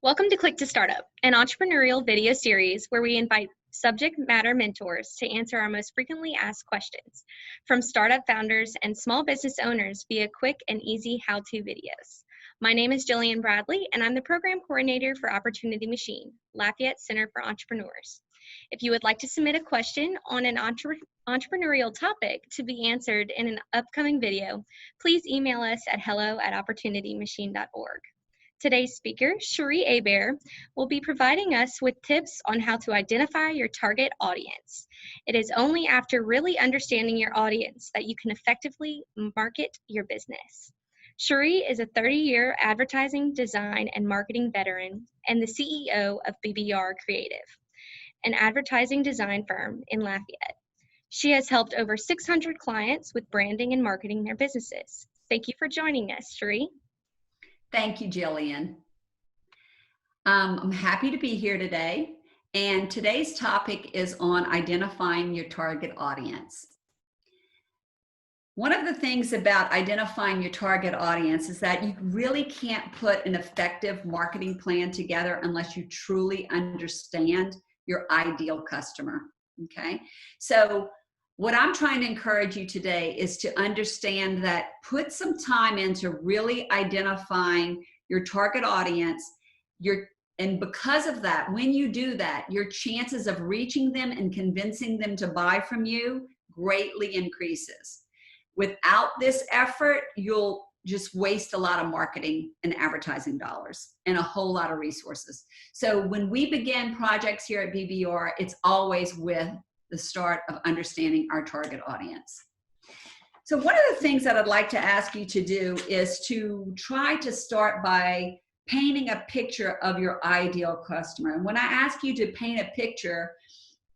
Welcome to Click to Startup, an entrepreneurial video series where we invite subject matter mentors to answer our most frequently asked questions from startup founders and small business owners via quick and easy how-to videos. My name is Jillian Bradley, and I'm the program coordinator for Opportunity Machine, Lafayette Center for Entrepreneurs. If you would like to submit a question on an entrepreneurial topic to be answered in an upcoming video, please email us at hello@opportunitymachine.org. Today's speaker, Cherie Hebert, will be providing us with tips on how to identify your target audience. It is only after really understanding your audience that you can effectively market your business. Cherie is a 30-year advertising, design, and marketing veteran and the CEO of BBR Creative, an advertising design firm in Lafayette. She has helped over 600 clients with branding and marketing their businesses. Thank you for joining us, Cherie. Thank you, Jillian. I'm happy to be here today, and today's topic is on identifying your target audience. One of the things about identifying your target audience is that you really can't put an effective marketing plan together unless you truly understand your ideal customer, okay? So what I'm trying to encourage you today is to understand that put some time into really identifying your target audience. And because of that, when you do that, your chances of reaching them and convincing them to buy from you greatly increases. Without this effort, you'll just waste a lot of marketing and advertising dollars and a whole lot of resources. So when we begin projects here at BBR, it's always with the start of understanding our target audience. So one of the things that I'd like to ask you to do is to try to start by painting a picture of your ideal customer. And when I ask you to paint a picture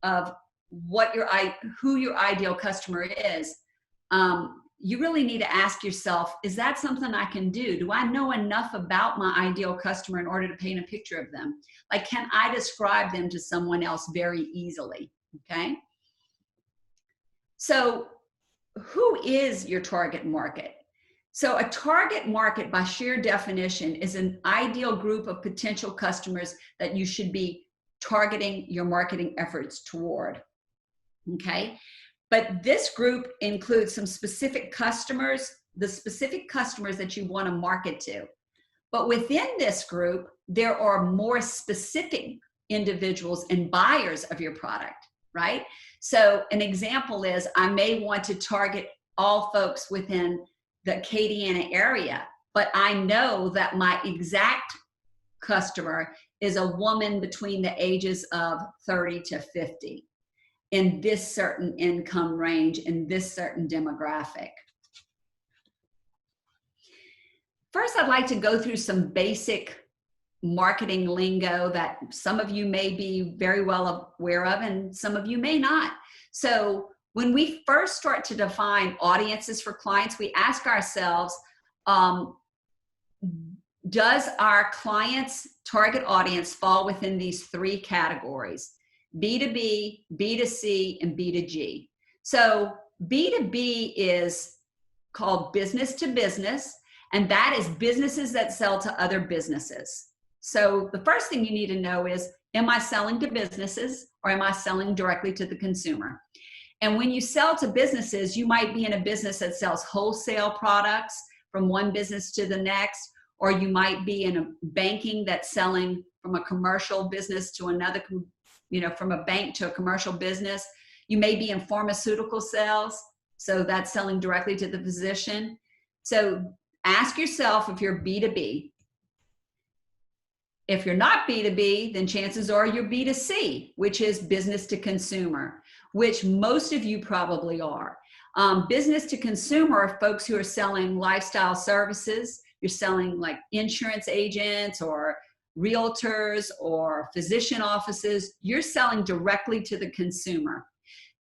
of who your ideal customer is, you really need to ask yourself, is that something I can do? Do I know enough about my ideal customer in order to paint a picture of them? Like, can I describe them to someone else very easily? Okay. So who is your target market? So a target market, by sheer definition, is an ideal group of potential customers that you should be targeting your marketing efforts toward. Okay. But this group includes some specific customers, the specific customers that you want to market to. But within this group, there are more specific individuals and buyers of your product. Right? So an example is I may want to target all folks within the Acadiana area, but I know that my exact customer is a woman between the ages of 30 to 50 in this certain income range, in this certain demographic. First, I'd like to go through some basic marketing lingo that some of you may be very well aware of and some of you may not. So when we first start to define audiences for clients, we ask ourselves, does our client's target audience fall within these three categories: B2B, B2C, and B2G? So B2B is called business to business, and that is businesses that sell to other businesses. So the first thing you need to know is, am I selling to businesses or am I selling directly to the consumer? And when you sell to businesses, you might be in a business that sells wholesale products from one business to the next, or you might be in a banking that's selling from a commercial business to another, from a bank to a commercial business. You may be in pharmaceutical sales, so that's selling directly to the physician. So ask yourself if you're B2B. If you're not B2B, then chances are you're B2C, which is business to consumer, which most of you probably are. Business to consumer are folks who are selling lifestyle services. You're selling like insurance agents or realtors or physician offices. You're selling directly to the consumer.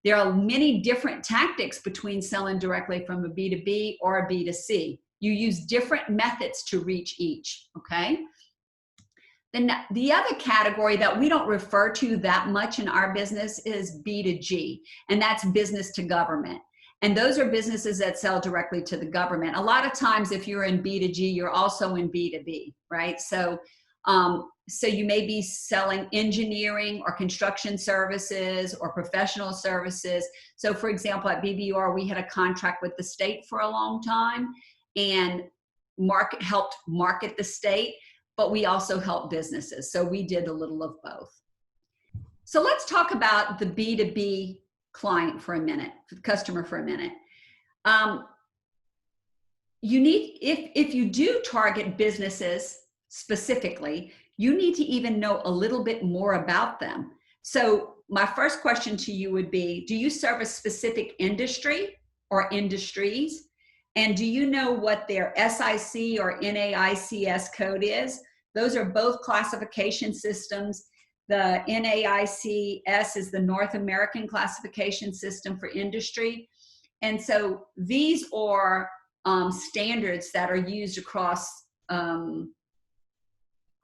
There are many different tactics between selling directly from a B2B or a B2C. You use different methods to reach each, okay? Then the other category that we don't refer to that much in our business is B2G, and that's business to government. And those are businesses that sell directly to the government. A lot of times if you're in B2G, you're also in B2B, right? So So you may be selling engineering or construction services or professional services. So for example, at BBR, we had a contract with the state for a long time and helped market the state, but we also helped businesses. So we did a little of both. So let's talk about the B2B client for a minute, for the customer for a minute. You need, if you do target businesses specifically, you need to even know a little bit more about them. So my first question to you would be, do you serve a specific industry or industries? And do you know what their SIC or NAICS code is? Those are both classification systems. The NAICS is the North American classification system for industry. And so these are standards that are used across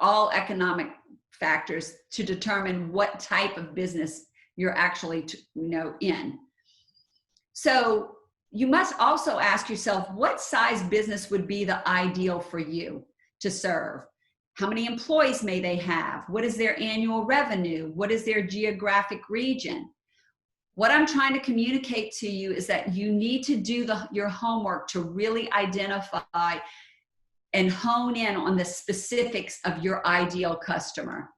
all economic factors to determine what type of business you're actually in. So you must also ask yourself, what size business would be the ideal for you to serve? How many employees may they have? What is their annual revenue? What is their geographic region? What I'm trying to communicate to you is that you need to do your homework to really identify and hone in on the specifics of your ideal customer.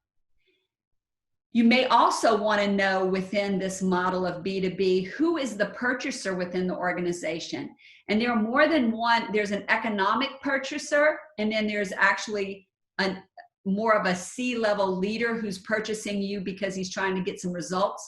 You may also want to know within this model of B2B, who is the purchaser within the organization? And there are more than one. There's an economic purchaser, and then there's actually more of a C-level leader who's purchasing you because he's trying to get some results.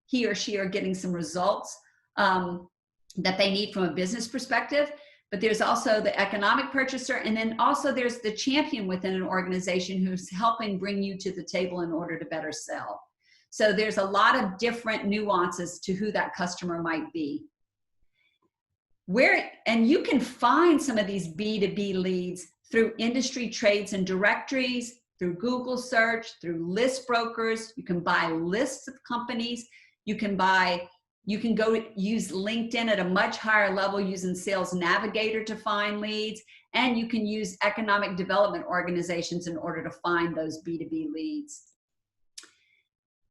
He or she are getting some results that they need from a business perspective. But there's also the economic purchaser, and then also there's the champion within an organization who's helping bring you to the table in order to better sell. So there's a lot of different nuances to who that customer might be. And you can find some of these B2B leads through industry trades and directories, through Google search, through list brokers. You can buy lists of companies. You can go use LinkedIn at a much higher level using Sales Navigator to find leads, and you can use economic development organizations in order to find those B2B leads.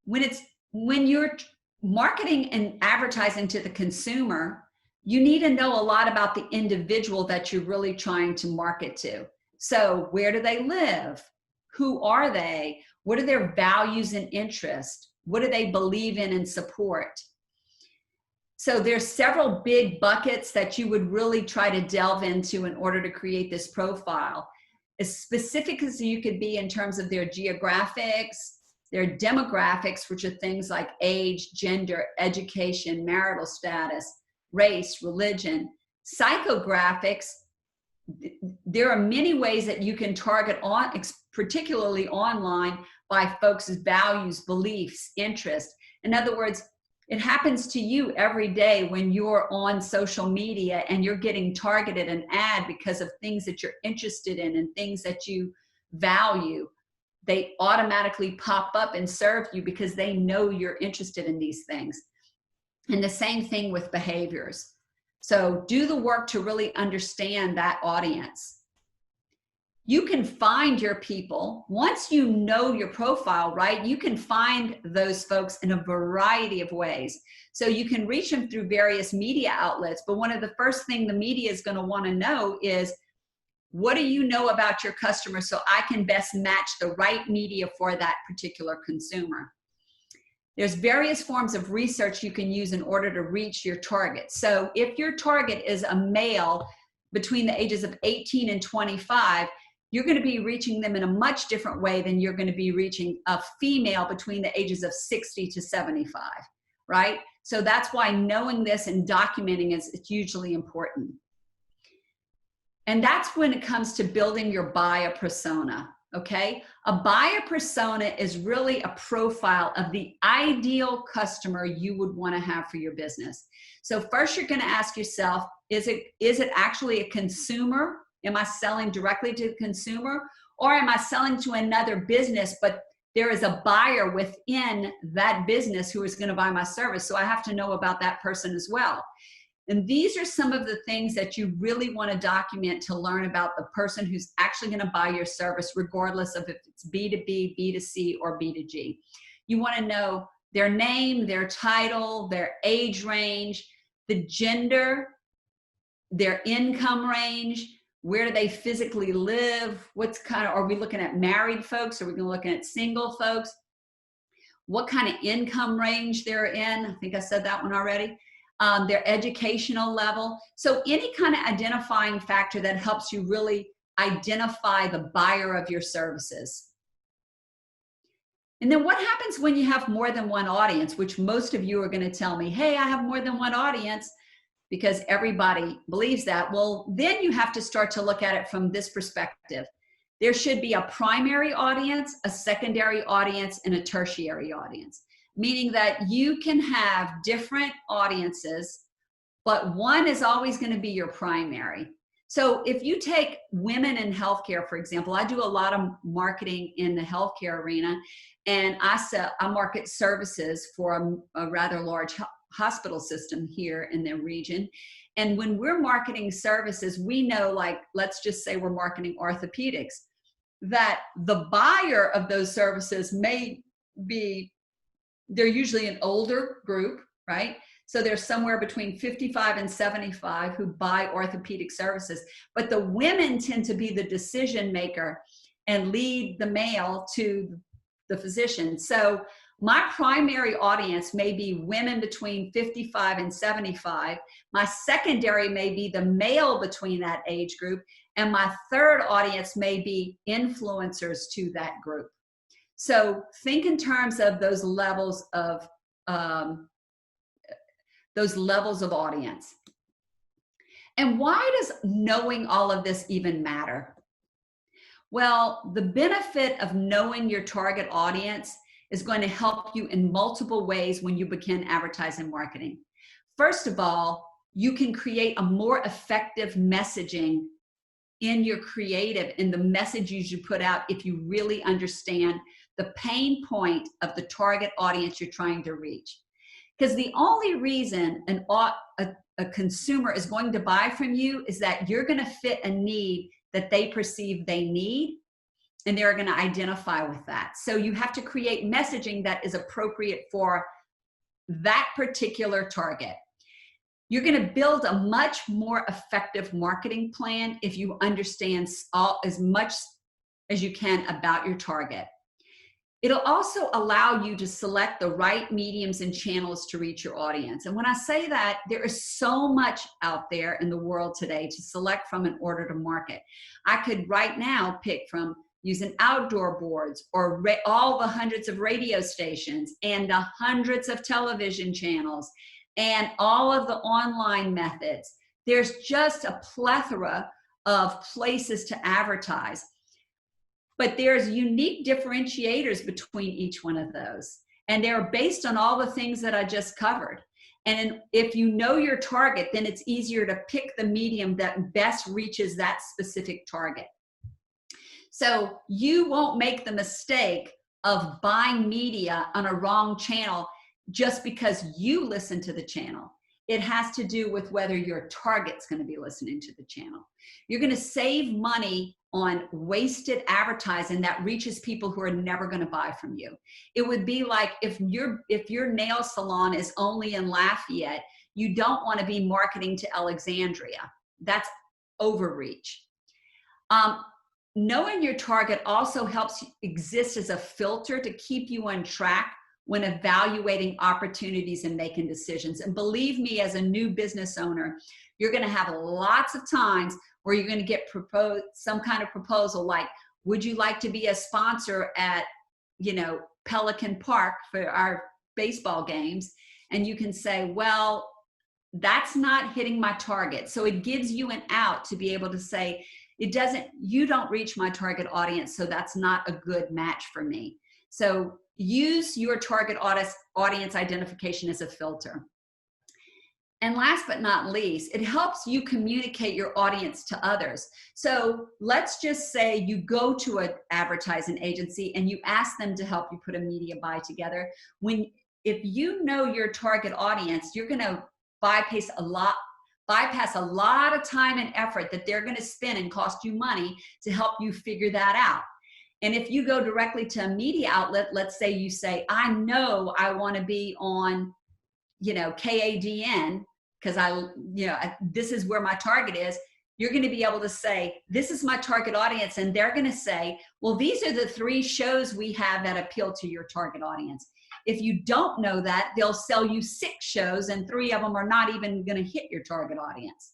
When you're marketing and advertising to the consumer, you need to know a lot about the individual that you're really trying to market to. So where do they live? Who are they? What are their values and interests? What do they believe in and support? So there's several big buckets that you would really try to delve into in order to create this profile. As specific as you could be in terms of their geographics, their demographics, which are things like age, gender, education, marital status, race, religion, psychographics. There are many ways that you can target particularly online, by folks' values, beliefs, interests. In other words, it happens to you every day when you're on social media and you're getting targeted an ad because of things that you're interested in and things that you value. They automatically pop up and serve you because they know you're interested in these things. And the same thing with behaviors. So do the work to really understand that audience. You can find your people. Once you know your profile, right, you can find those folks in a variety of ways. So you can reach them through various media outlets, but one of the first things the media is going to want to know is, what do you know about your customer so I can best match the right media for that particular consumer? There's various forms of research you can use in order to reach your target. So if your target is a male between the ages of 18 and 25, you're going to be reaching them in a much different way than you're going to be reaching a female between the ages of 60 to 75, right? So that's why knowing this and documenting is hugely important. And that's when it comes to building your buyer persona, okay? A buyer persona is really a profile of the ideal customer you would want to have for your business. So first you're going to ask yourself, is it actually a consumer? Am I selling directly to the consumer, or am I selling to another business, but there is a buyer within that business who is going to buy my service? So I have to know about that person as well. And these are some of the things that you really want to document to learn about the person who's actually going to buy your service, regardless of if it's B2B, B2C, or B2G. You want to know their name, their title, their age range, the gender, their income range, where do they physically live, what's kind of, are we looking at married folks, are we looking at single folks, what kind of income range they're in, I think I said that one already, their educational level. So any kind of identifying factor that helps you really identify the buyer of your services. And then what happens when you have more than one audience, which most of you are going to tell me, hey, I have more than one audience, because everybody believes that. Well, then you have to start to look at it from this perspective. There should be a primary audience, a secondary audience, and a tertiary audience, meaning that you can have different audiences, but one is always going to be your primary. So if you take women in healthcare, for example, I do a lot of marketing in the healthcare arena, and I market services for a rather large hospital system here in the region. And when we're marketing services, we know, like, let's just say we're marketing orthopedics, that the buyer of those services may be, they're usually an older group, right? So there's somewhere between 55 and 75 who buy orthopedic services, but the women tend to be the decision maker and lead the mail to the physician. So my primary audience may be women between 55 and 75. My secondary may be the male between that age group. And my third audience may be influencers to that group. So think in terms of those levels of audience. And why does knowing all of this even matter? Well, the benefit of knowing your target audience is going to help you in multiple ways when you begin advertising marketing. First of all, you can create a more effective messaging in your creative, in the messages you put out, if you really understand the pain point of the target audience you're trying to reach. Because the only reason a consumer is going to buy from you is that you're going to fit a need that they perceive they need, and they're going to identify with that. So you have to create messaging that is appropriate for that particular target. You're going to build a much more effective marketing plan if you understand as much as you can about your target. It'll also allow you to select the right mediums and channels to reach your audience. And when I say that, there is so much out there in the world today to select from in order to market. I could right now pick from using outdoor boards, or all the hundreds of radio stations and the hundreds of television channels and all of the online methods. There's just a plethora of places to advertise. But there's unique differentiators between each one of those. And they're based on all the things that I just covered. And if you know your target, then it's easier to pick the medium that best reaches that specific target. So you won't make the mistake of buying media on a wrong channel just because you listen to the channel. It has to do with whether your target's going to be listening to the channel. You're going to save money on wasted advertising that reaches people who are never going to buy from you. It would be like if your nail salon is only in Lafayette, you don't want to be marketing to Alexandria. That's overreach. Knowing your target also helps exist as a filter to keep you on track when evaluating opportunities and making decisions. And believe me, as a new business owner, you're going to have lots of times where you're going to get some kind of proposal like, would you like to be a sponsor at, Pelican Park for our baseball games? And you can say, well, that's not hitting my target. So it gives you an out to be able to say, you don't reach my target audience, so that's not a good match for me. So use your target audience identification as a filter. And last but not least, it helps you communicate your audience to others. So let's just say you go to an advertising agency and you ask them to help you put a media buy together. If you know your target audience, you're going to bypass a lot bypass a lot of time and effort that they're going to spend and cost you money to help you figure that out. And if you go directly to a media outlet, let's say you say, I know I want to be on, KADN, because this is where my target is. You're going to be able to say, this is my target audience. And they're going to say, well, these are the 3 shows we have that appeal to your target audience. If you don't know that, they'll sell you 6 shows and 3 of them are not even going to hit your target audience.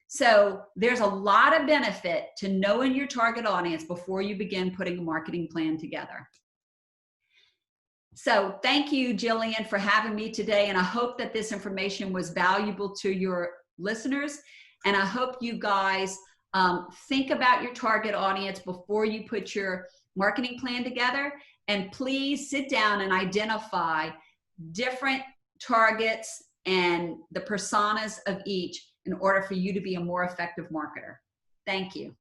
So there's a lot of benefit to knowing your target audience before you begin putting a marketing plan together. So thank you, Jillian, for having me today. And I hope that this information was valuable to your listeners. And I hope you guys think about your target audience before you put your marketing plan together. And please sit down and identify different targets and the personas of each in order for you to be a more effective marketer. Thank you.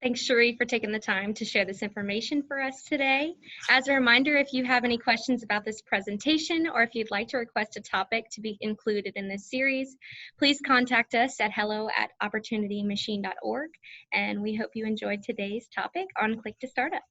Thanks, Cherie, for taking the time to share this information for us today. As a reminder, if you have any questions about this presentation or if you'd like to request a topic to be included in this series, please contact us at hello@opportunitymachine.org. And we hope you enjoyed today's topic on Click to Startup.